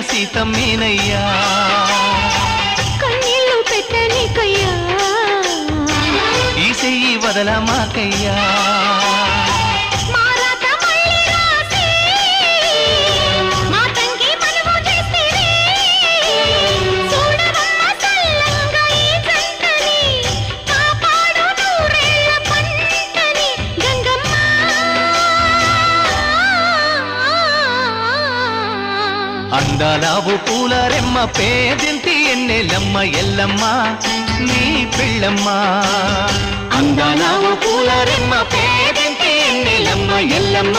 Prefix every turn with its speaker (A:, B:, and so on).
A: సీతమ్మేనయ్యా
B: కన్నీళ్ళు పెట్టనికయ్యా
A: ఈ చెయ్యి వదలమాకయ్యా అందాలావు పూల రెమ్మ పేదింటి ఎన్నెలమ్మ ఎల్లమ్మ నీ పిల్లమ్మ అందాలావు పూల రెమ్మ పేదింటి ఎన్నెలమ్మ ఎల్లమ్మ